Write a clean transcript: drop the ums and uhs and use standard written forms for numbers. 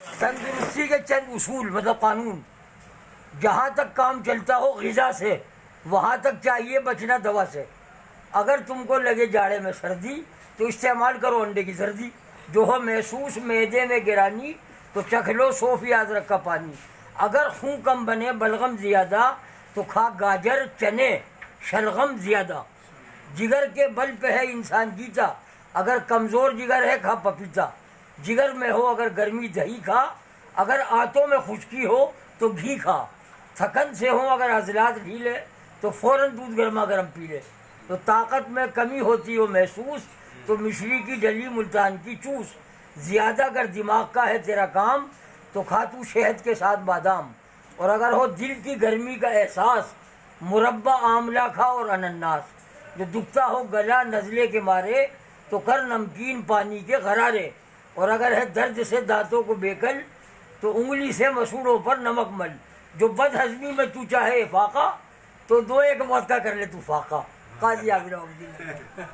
تندرستی کے چند اصول مطلب قانون، جہاں تک کام چلتا ہو غذا سے وہاں تک چاہیے بچنا دوا سے۔ اگر تم کو لگے جاڑے میں سردی تو استعمال کرو انڈے کی زردی، جو ہو محسوس معدے میں گرانی تو چکھ لو 100 یاد رکھا پانی۔ اگر خون کم بنے بلغم زیادہ تو کھا گاجر چنے شلغم زیادہ۔ جگر کے بل پہ ہے انسان جیتا، اگر کمزور جگر ہے کھا پپیتا۔ جگر میں ہو اگر گرمی دہی کھا، اگر آنتوں میں خشکی ہو تو گھی کھا۔ تھکن سے ہو اگر عضلات ڈھیلے تو فوراً دودھ گرما گرم پی لے۔ تو طاقت میں کمی ہوتی ہو محسوس تو مشری کی ڈلی ملتان کی چوس۔ زیادہ اگر دماغ کا ہے تیرا کام تو کھا تو شہد کے ساتھ بادام۔ اور اگر ہو دل کی گرمی کا احساس مربع آملہ کھا اور انناس۔ جو دکھتا ہو گلا نزلے کے مارے تو کر نمکین پانی کے غرارے۔ اور اگر ہے درد سے دانتوں کو بیکل تو انگلی سے مسوڑوں پر نمک مل۔ جو بد ہضمی میں تو چاہے افاقہ تو 2 ایک وقت کا کر لے تو فاقہ۔ قاضی عابد الدین